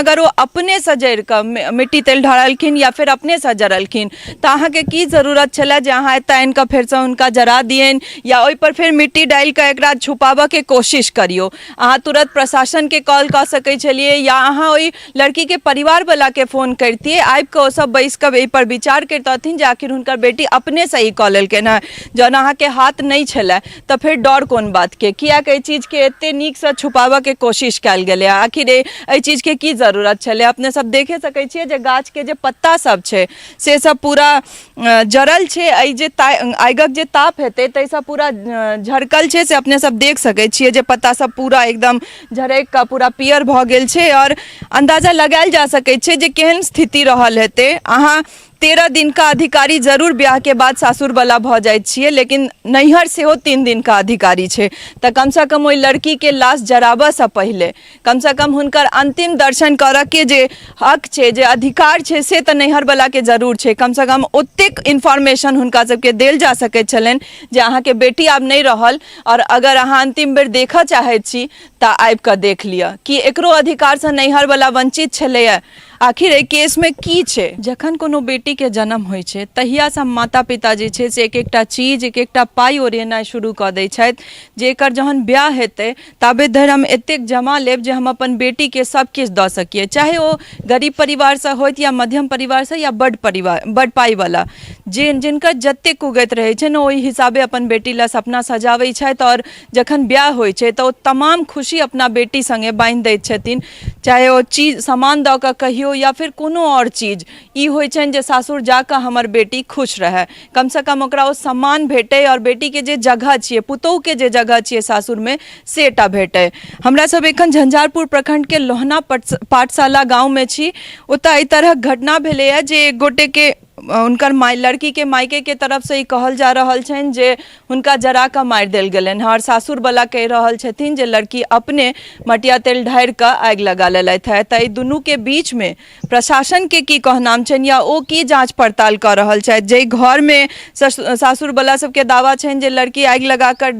अगर वो अपने से जरि कऽ मिट्टी तेल ढारलखिन या फिर अपने से जरलखिन तऽ अहाँके की जरूरत छलै जे अहाँ एतऽ आनि कऽ फेरसँ हुनका जरा दियनि या ओहि पर फेर मिट्टी डालि कऽ एकरा छुपाबऽ के कोशिश करियौ। अहाँ तुरंत प्रशासन के कॉल कऽ सकै छलियै या अहाँ ओहि लड़की के परिवार वाला के फोन करतियै, आबि कऽ ओ सब बैस कऽ एहि पर विचार करतथिन जे आखिर हुनकर बेटी अपने से ही कऽ लेलखिन हँ। जहन अहाँके हाथ नहीं छलै तऽ फिर डर कोन बात के, कियाक एहि चीज के एते नीक से छुपाबऽ के कोशिश कयल गेलै। आखिर एहि चीज के की जरूरत छलै। अपने सब देखे सकै छियै जे गाछ के जे पत्ता सब छै से सब पूरा जरल छै। एहि जे आगिक जे ताप हेतै ताहिसँ पूरा झरकल छै से अपने सब देख सकै छियै जे पत्ता सब पूरा एकदम झरकि कऽ पूरा पियर भऽ गेल छै और अंदाजा लगायल जा सकै छै जे केहन स्थिति रहल हेतै। अहाँ 13 दिन का अधिकारी जरूर ब्याह के बाद सासुर वाला भऽ जाइ छियै, लेकिन नैहर सेहो 3 दिन का अधिकारी छै। तऽ कम से कम ओहि लड़की के लाश जराबऽ से पहिले कम से कम हुनकर अंतिम दर्शन करऽ के जे हक छै, जे अधिकार छै, से तऽ नैहर वाला के जरूर छै। कम से कम ओतेक इन्फॉर्मेशन हुनका सबके देल जा सकैत छलनि जे अहाँके बेटी आब नहीं रहल और अगर अहाँ अंतिम बेर देखऽ चाहैत छी तऽ आबि कऽ देख लिअ कि एकरो अधिकार से नैहर वाला वंचित छलैया। आखिर एहि केस में की छै, जखन कोनो बेटी के जन्म होइ छै तहिया से माता पिता जे छै से एक एकटा चीज एक एकटा पाई ओरेनाइ शुरू कऽ दै छथि जे एकर जहन ब्याह हेतै ताबे धरि हम एतेक जमा लेब जे हम अपन बेटी के सब किछु दऽ सकिए, चाहे ओ गरीब परिवार से होइत या मध्यम परिवार से या बड़ पाई वाला। जिनकर जतेक उगैत रहै छै ने ओहि हिसाबे अपन बेटी ला सपना सजाबै छथि और जखन ब्याह होइ छै तऽ ओ तमाम खुशी अपना बेटी संगे बांधि दैत छथिन, चाहे ओ चीज सामान दऽ कऽ कहियो या फिर कोनो और चीज। ई होइ छनि जे सासुर जाकऽ हमर बेटी खुश रहै, कम से कम ओकरा ओ सम्मान भेटै और बेटी के जे जगह छियै, पुतोहु के जे जगह छियै सासुर में सेटा भेटै। हमरा सब एखन झंझारपुर प्रखंड के लोहना पाठशाला गाँव में छी। ओतऽ एहि तरह घटना भेलैया जे एक गोटे के उनकर लड़की के मायके के तरफ से ई कहल जा रहल छनि जे हुनका जरा कऽ मारि देल गेलनि और सासुर वाला कहि रहल छथिन जे लड़की अपने मटिया तेल ढारि कऽ आगि लगा लेलथि है। तऽ एहि दुनू के बीच में प्रशासन के की कहनाम छनि या ओ की जांच पड़ताल कऽ रहल छथि। जे घर में सासुर वाला सबके दावा छनि जे लड़की आगि लगा कर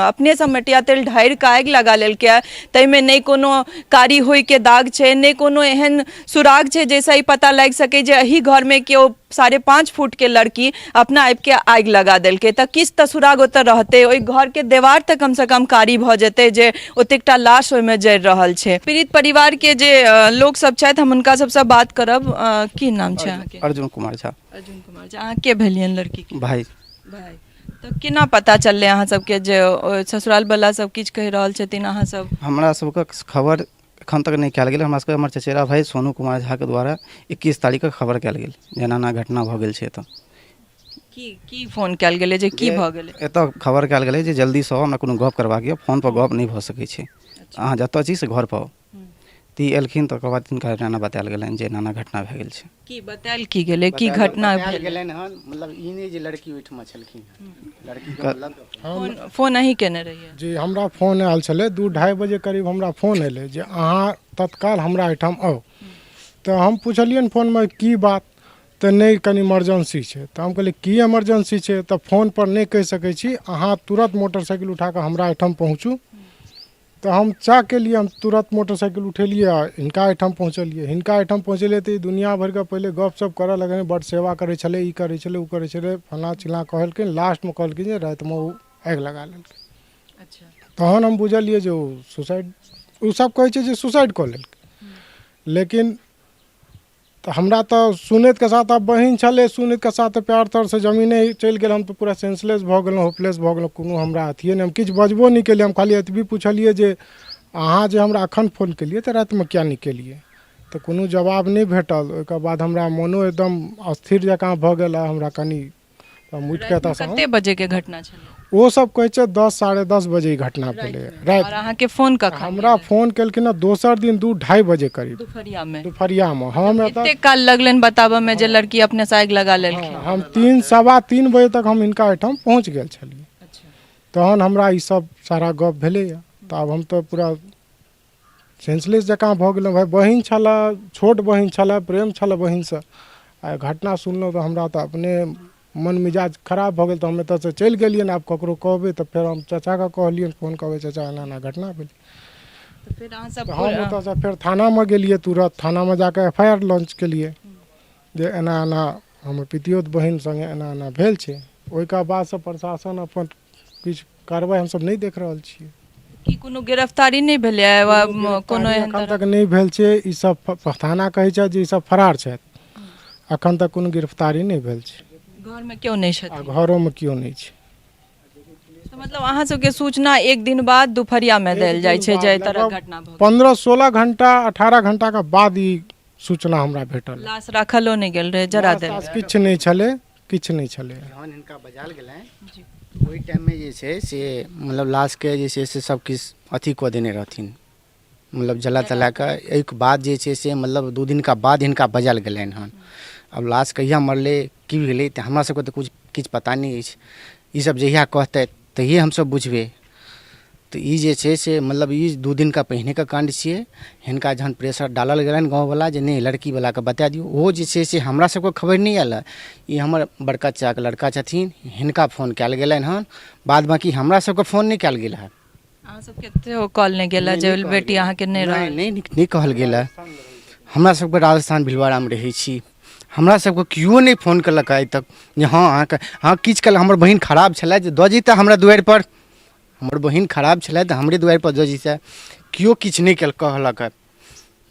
अपने से मटिया तेल ढारि कऽ आगि लगा लेलकै, ताहिमे नहि कोनो कारी होय के दाग छै, नहि कोनो एहन सुराग छै जैसे ई पता लागि सके जे एही घर में केओ 5.5 फुट के लड़की अपना आबि के आगि लगा देलकै। तऽ किछु तऽ सुराग ओतऽ रहतै, ओहि घर के देवार तऽ कम से कम कारी भऽ जेतै जे ओतेकटा लाश ओहिमे जरि रहल छै। पीड़ित परिवार के जे लोग सब छथि हम हुनका सबसँ बात करब। की नाम छै अहाँके? अर्जुन कुमार झा। अर्जुन कुमार झा। अहाँ के भेलियन लड़की के? भाई। तऽ केना पता चललै अहाँ सबके जे ससुराल वाला सब किछु कहि रहल छथिन? अहाँ सब हमरा सबके खबर एखन तक नहीं कयल गेल। हमरा सबके हमर चचेरा भाई सोनू कुमार झा के द्वारा 21 तारीख के खबर कयल गेल जे एना घटना भऽ गेल छै। तऽ की फोन कयल गेलै जे की भऽ गेलै? एतऽ खबर कयल गेलै जे जल्दी से हमरा कोनो गप करबाक यऽ, फोन पर गप नहीं भऽ सकै छै, अहाँ जतऽ छी से घर पर ती एलखिन तऽ ओकर बाद तिनका एना बतायल गेलनि जे एना घटना भऽ गेल छै। की बतायल की गेलै, की घटना भेल गेलनि हन? मतलब ई नहि जे लड़की ओहिठमा छलखिन, लड़की के मतलब फोन अहीं केने रहिए? जी हमरा फोन आयल छलै 2-2:30 बजे करीब हमरा फोन एलै जे अहाँ तत्काल हमरा एहिठाम आउ। तऽ हम पुछलियनि फोनमे की बात, तऽ नहीं कनि इमरजेंसी छै। तऽ हम कहलिए की इमरजेंसी छै? तऽ फोन पर नहीं कहि सकै छी, अहाँ तुरंत मोटरसाइकिल उठा कऽ हमरा एहिठाम पहुँचू। तऽ हम चाह के लिए हम तुरंत मोटरसाइकिल उठेलिए आ हिनका एहिठाम पहुँचलिए। हिनका एहिठाम पहुँचलिए तऽ दुनिया भर के पहले गपशप करऽ लगलै, बड़ सेवा करै छलै, ई करै छलै, ओ करै छलै, फल्लाँ चिल्लाँ कहलखिन। लास्ट में कहलखिन जे राति में ओ आगि लगा लेलकै। अच्छा। तहन हम बुझलिए जे ओ सुसाइड, ओ सब कहै छै जे सुसाइड कऽ लेलकै। लेकिन तऽ हमरा तऽ सुनैत के साथ, अब बहिन छलै, सुनैत के साथ प्यार तर से जमीने चलि गेल। हम तऽ पूरा सेंसलेस भऽ गेलहुँ, होपलेस भऽ गेलहुँ, कोनो हमरा अथिए नहि, हम किछु बजबो नहीं केलिए। हम खाली एतबी पुछलिए जे अहाँ जे हमरा एखन फोन केलिए तऽ रातिमे किया नहीं केलिए? तऽ कोनो जवाब नहीं भेटल। ओहिके बाद हमरा मोनो एकदम अस्थिर जकाँ भऽ गेल। हमरा कनि उठि के कते बजे के घटना छलै? ओ सब कहै छै 10-10:30 बजे ई घटना भेलै राति। और अहाँ के फोन कखन? हमरा फोन केलखिन दोसर दिन 2-2:30 बजे करीब दुपहरिया में। हम एते काल लगलन बताबऽ में जे लड़की अपने से आगि लगा लेलखिन? हम 3-3:15 बजे तक हम हिनका एहिठाम पहुँच गेल छलिए। तहन हमरा ई सब सारा गप भेलैया। तऽ आब हम तो पूरा सेंसलेस जकाँ भऽ गेलहुँ। भाई बहिन छलै, छोट बहिन छलै, प्रेम छलै बहिन से। आ घटना सुनलहुँ तऽ हमरा तऽ अपने मन मिजाज खराब भऽ गेल। तऽ हम एतऽ से चलि गेलियनि। आब ककरो कहबै तऽ फेर हम चाचा के कहलियनि फोन, कहबै चाचा एना एना घटना भेलै। तो फिर अहाँ सब तऽ हम ओतऽसँ फेर थानामे गेलियै, तुरत थानामे जाकऽ FIR लॉन्च केलियै जे एना एना हमर पितियोत बहिन सङ्गे एना एना भेल छै। ओहिके बादसँ प्रशासन अपन किछु कार्रवाई हमसब नहि देख रहल छियै। की कोनो गिरफ्तारी नहि भेलै वा कोनो एहन एखन तरह तक नहि भेल छै। ई सब थाना कहै छै जे ई सब फरार छथि, एखन तक कोनो गिरफ्तारी नहि भेल छै घरमे केओ नहि आ छथिन? घरोमे केओ नहि छै। तऽ मतलब अहाँ सबके सूचना एक दिन बाद दुपहरियामे देल जाइ छै जे एहि तरह घटना भऽ गेल? 15-16 घंटा 18 घंटा के बाद ई सूचना हमरा भेटल। लाश राखलो नहि गेल रहै, जरा देल? किछु नहि छलै, किछु नहि छलै। जहन हिनका बजाल गेलनि ओहि टाइममे जे छै से मतलब लाशके जे छै से सब किछु अथी कऽ देने रहथिन, मतलब जला तला कऽ। एहिके बाद जे छै से मतलब 2 दिनका बाद हिनका बजाल गेलनि हन। अब लाश कहिया मरलै की भेलै तऽ हमरा सबके तऽ किछु पता नहि अछि। ई सब जहिया कहतै तहिए हमसब बुझबै। तऽ ई जे छै से मतलब ई 2 दिनका पहिनेके काण्ड छियै। हिनका जहन प्रेशर डालल गेलनि गाँववला जे नहि लड़कीवलाके बता दियौ, ओहो जे छै से हमरा सबके खबर नहि आयल। ई हमर बड़का चाचाके लड़का छथिन, हिनका फ़ोन कयल गेलनि हन, बाद बाकी हमरा सबके फ़ोन नहि कयल गेल हन। अहाँ सबके सेहो कॉल नहि गेल जे बेटी अहाँके नहि रहल? नहीं कहल गेल है। हमरा सबके राजस्थान भिलवाड़ामे रहै छी, हमरा सबके केओ नहि फ़ोन केलक आइ तक जे हाँ अहाँके हाँ किछु कल हमर बहिन खराब छलै जे दऽ जैते हमरा दुआरिपर। हमर बहिन खराब छलै तऽ हमरे दुआरिपर दऽ जैते, केओ किछु नहि कहलक है,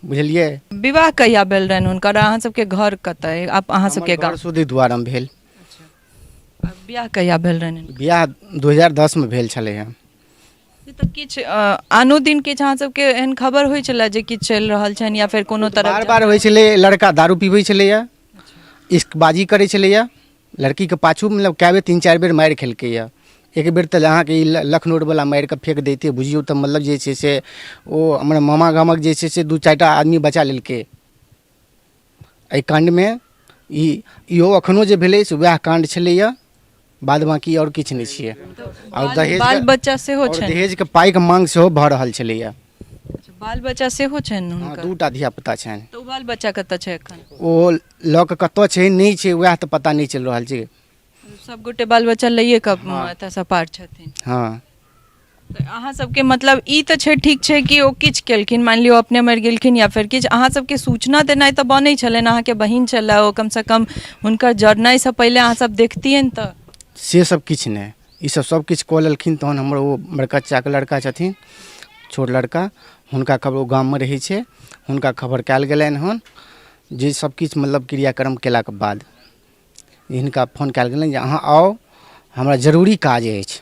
बुझलियै? विवाह कहिया भेल रहनि हुनकर? अहाँ सबके घर कतऽ? आप अहाँ सबके गाँव? सूदी द्वारम भेल। बियाह कहिया भेल रहनि? बियाह 2010 में भेल छलै हँ। तऽ किछु आनो दिन किछु अहाँ सबके एहन खबर होइ छलै जे किछु चलि रहल छनि या फेर कोनो तरह? बार बार होइ छलै, लड़का दारू पीबै छलैया, इश्कबाजी करै छलैया, लड़कीके पाछू मतलब कए बेर 3-4 बेर मारि खेलकैया। एक बेर तऽ अहाँके ई लखनौरवला मारि कऽ फेंक दैते बुझियौ तऽ मतलब जे छै से ओ हमर मामा गामक जे छै से 2-4 टा आदमी बचा लेलकै एहि काण्डमे। इहो एखनो जे भेलै से वएह काण्ड छलैया, बाद बाकी आओर किछु नहि छियै। आओर बाल बच्चा सेहो छनि? दहेजके पाइके मांग सेहो भऽ रहल छलैया। बाल बच्चा सेहो छनि हाँ, हुनकर? 2टा धियापुता छनि। तऽ ओ बाल बच्चा कतऽ छै एखन? ओ लऽ कऽ कतऽ छै नहि छै वएह तऽ पता नहि चलि रहल छै। सब गोटे बाल बच्चा लइए कऽ एतऽसँ पार छथिन? हाँ। तऽ अहाँ सबके मतलब ई तऽ छै, ठीक छै कि ओ किछु केलखिन, मानि लियौ अपने मरि गेलखिन या फेर किछु, अहाँ सबके सूचना देनाइ तऽ बनै छलनि, अहाँके बहिन छलै ओ, कमसँ कम हुनकर जरनाइसँ पहिले अहाँ सब देखतियनि तऽ? से सब किछु नहि, ई सब किछु कऽ लेलखिन। तहन हमर ओ बड़का चाचाके लड़का छथिन, छोट लड़का, हुनका खबर ओ गाममे रहै छै, हुनका खबर कयल गेलनि हन जे सब किछु मतलब क्रियाक्रम केलाके बाद हिनका फ़ोन कयल गेलनि जे अहाँ आउ, हमरा जरूरी काज अछि।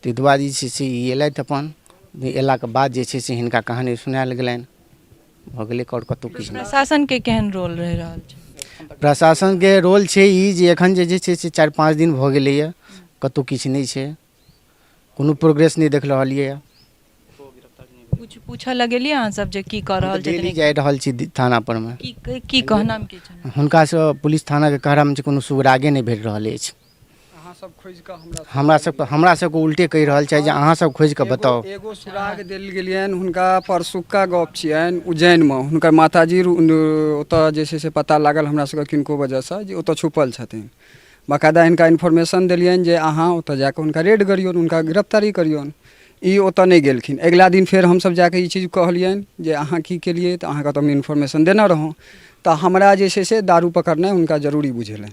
ताहि दुआरे जे छै से ई एलथि अपन, अयलाके बाद जे छै से हिनका कहानी सुनायल गेलनि, भऽ गेलै। आओर कतहु किछु नहि। प्रशासनके केहन रोल रहि रहल छै? प्रशासनके रोल छै ई जे एखन जे छै से 4-5 दिन भऽ गेलैए, कतहु किछु नहि छै, कोनो प्रोग्रेस नहि देख रहलियै। कुछ पूछऽ लगेलियै अहाँ सब जे की कऽ रहल डेली छथिन? जाय रहल छी थाना पर में। की कहनाम की छनि हुनका से पुलिस थाना के कहरामे कोनो सुरागे नहि भेट रहल अछि। हमरा सबके उल्टे कहि रहल छै जे अहाँ सब खोजि कऽ बताउ। एगो सुराग देल गेलियनि हुनका परसुक्का गप छियनि उज्जैनमे, हुनकर माताजी ओतऽ जे छै से पता लागल हमरा सबके किनको वजहसँ जे ओतऽ छुपल छथिन। बाकायदा हिनका इन्फॉर्मेशन देलियनि जे अहाँ ओतऽ जाकऽ हुनका रेड करियौन, हुनका गिरफ्तारी करियौन। ई ओतऽ नहि गेलखिन। अगिला दिन फेर हमसब जाकऽ ई चीज कहलियनि जे अहाँ की केलियै, तऽ अहाँके तऽ हम इन्फॉर्मेशन देने रहौं। तऽ हमरा जे छै से दारू पकड़नाइ हुनका जरूरी बुझेलनि,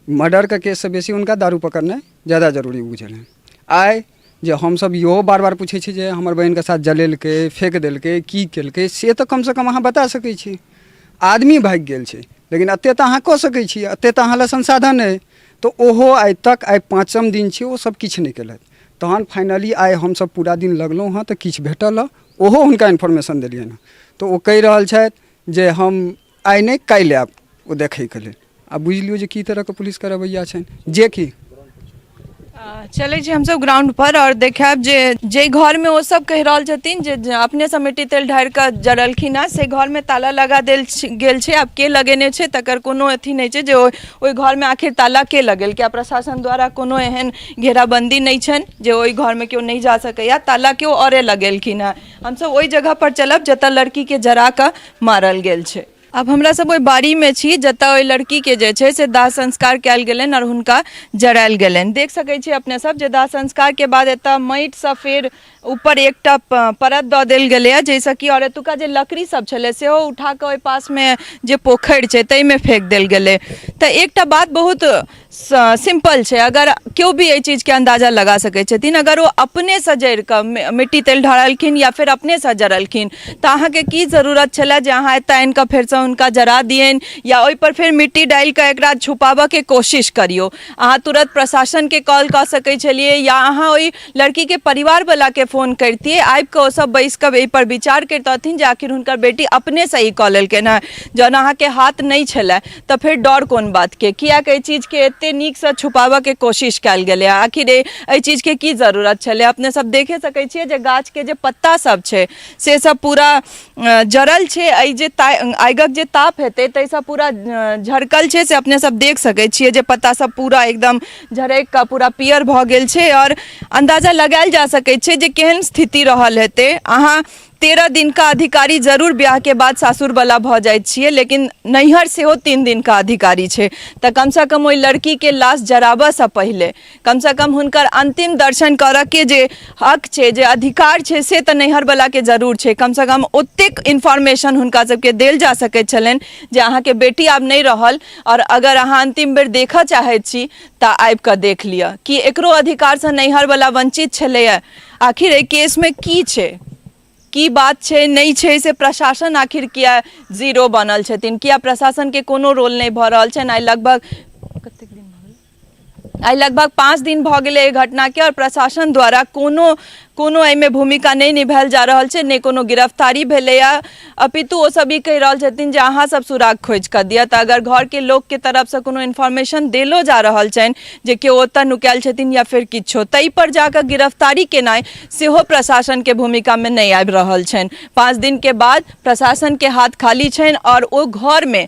मर्डरके केससँ बेसी हुनका दारू पकड़नाइ ज़्यादा जरूरी बुझेलनि। आइ जे हमसब इहो बार बार पूछै छी जे हमर बहिनके साथ जलेलकै, फेंक देलकै, की केलकै, से तऽ कमसँ कम अहाँ बता सकै छी। आदमी भागि गेल छै, लेकिन एतेक तऽ अहाँ कऽ सकै छी, एतेक तऽ अहाँ लग संसाधन अइ। तऽ ओहो आइ तक, आइ 5म दिन छै, ओ सब किछु नहि केलथि। तहन फाइनली आइ हमसब पूरा दिन लगलहुँ हँ तऽ किछु भेटल हँ, ओहो हुनका इन्फॉर्मेशन देलियनि हँ। तऽ ओ कहि रहल छथि जे हम आइ नहि काल्हि आयब ओ देखैके लेल। आब बुझि लियौ जे की तरहके पुलिसके रवैया छनि। जे कि चलै छी हमसब ग्राउंड पर और देखाब जे घर में ओ सब कहि रहल छथिन जे अपने से मिट्टी तेल ढारि कऽ जरलखिन हँ, से घर में ताला लगा देल गेल छै। आब के लगेने छै तकर कोनो अथी नहि छै जे ओहि घर में आखिर ताला के लगेलकै। प्रशासन द्वारा कोनो एहन घेराबंदी नहीं छनि जे ओहि घर में केओ नहीं जा सकैया, ताला केओ औरे लगेलखिन हँ। हमसब ओहि जगह पर चलब जतऽ लड़की के जरा कऽ मारल गेल छै। अब हमरा सब ओहि बाड़ी में छी जतऽ ओहि लड़की के जे छै से दाह संस्कार कयल गेलनि और हुनका जरायल गेलनि। देख सकै छी अपने सब जे दाह संस्कार के बाद एतऽ माटि सँ फेर ऊपर एकटा परत दऽ देल गेलै है, जैसे कि और एतुका जे लकड़ी सब छलै सेहो उठा कऽ ओहि पास में जे पोखरि छै ताहि में फेंक देल गेलै। तऽ एकटा बात बहुत सिंपल छै, अगर केओ भी एहि चीज के अंदाजा लगा सकै छथिन, अगर वो अपने से जरि कऽ मिट्टी तेल ढारलखिन या फिर अपने से जरलखिन तऽ अहाँके की जरूरत छलै जे अहाँ एतऽ आनि कऽ फेरसँ हुनका जरा दियनि या ओहि पर फेर मिट्टी डालि कऽ एकरा छुपाबऽ के कोशिश करियौ। अहाँ तुरंत प्रशासन के कॉल कऽ सकै छलियै या अहाँ ओहि लड़की के परिवार वाला के फोन करतियै, आबि कऽ ओ सब बैस कऽ एहि पर विचार करतथिन जे आखिर हुनकर बेटी अपने से ही कऽ लेलखिन हँ। जहन अहाँके हाथ नहीं छलै तऽ फिर डर कोन बात के, किएक एहि चीज के एते नीक से छुपाबऽ के कोशिश कयल गेलै। आखिर एहि चीज के की जरूरत छलै। अपने सब देखे सकै छियै जे गाछ के जे पत्ता सब छै से सब पूरा जरल छै, एहि जे आगिक जे ताप हेतै ताहिसँ पूरा झरकल छै से अपने सब देख सकै छियै जे पत्ता सब पूरा एकदम झरकि कऽ पूरा पियर भऽ गेल छै और अंदाजा लगायल जा सकै छै जे केहन स्थिति रहल हेतै। अहाँ 13 दिन का अधिकारी जरूर ब्याह के बाद सासुर वाला भऽ जाइ छियै, लेकिन नैहर सेहो 3 दिन का अधिकारी छै। तऽ कम से कम ओहि लड़की के लाश जराबऽ से पहिले कम से कम हुनकर अंतिम दर्शन करऽ के जे हक छै, जे अधिकार छै, से तऽ नैहर वाला के जरूर छै। कम से कम ओतेक इन्फॉर्मेशन हुनका सबके देल जा सकै छलनि जे अहाँके बेटी आब नहीं रहल और अगर अहाँ अंतिम बेर देखऽ चाहै छी तऽ आबि कऽ देख लिअ कि एकरो अधिकार से नैहर वाला वंचित छलैया। आखिर एहि केस में की छै, की बात छै नहीं छै, से प्रशासन आखिर किया जीरो बनल छथिन, किया प्रशासन के कोनो रोल नहीं भऽ रहल छनि। आई लगभग 5 दिन भऽ गेलै एहि घटना के और प्रशासन द्वारा कोनो एहिमे भूमिका नहीं निभायल जा रहल छै, ने कोनो गिरफ्तारी भेलैया। अपितु ओ सब ई कहि रहल छथिन जे अहाँ सब सुराग खोजि कऽ दिअ। तऽ अगर घर के लोक के तरफ से कोनो इन्फॉर्मेशन देलो जा रहल छनि जे केओ ओतऽ नुकायल छथिन या फिर किछो, ताहि पर जाकऽ गिरफ्तारी केनाइ सेहो प्रशासन के भूमिका में नहीं आबि रहल छनि। 5 दिन के बाद प्रशासन के हाथ खाली छनि और ओ घर में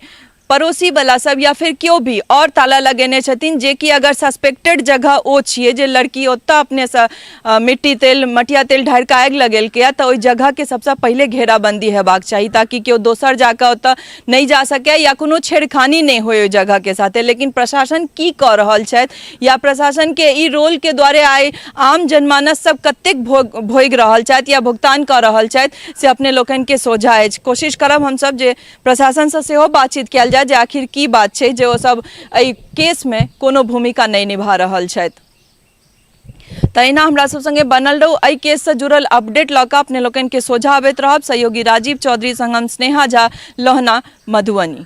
पड़ोसी वाला सब या फिर केओ भी और ताला लगेने छथिन, जे कि अगर सस्पेक्टेड जगह ओ छियै जे लड़की ओतऽ अपने से मटिया तेल ढारि कऽ आगि लगेलकै, तऽ ओहि जगह के सबसे पहले घेराबंदी हेबाक चाही ताकि केओ दोसर जाकऽ ओतऽ नहीं जा सकै या कोनो छेड़खानी नहीं होय ओहि जगह के साथे। लेकिन प्रशासन की कऽ रहल छथि या प्रशासन के ई रोल के द्वारे आइ आम जनमानस सब कतेक भोगि रहल छथि या भुगतान कऽ रहल छथि से अपने लोकनि के सोझा अछि। कोशिश करब हमसब जे प्रशासन से सेहो बातचीत कयल जाय जे आखिर की बात छै जे ओ सब एहि केस में कोनो भूमिका नहीं निभा रहल छथि। तहिना हमरा सब संगे बनल रहू, एहि केस से जुड़ल अपडेट लऽ कऽ अपने लोकनि के सोझा अबैत रहब। सहयोगी राजीव चौधरी संग हम स्नेहा झा, लोहना, मधुबनी।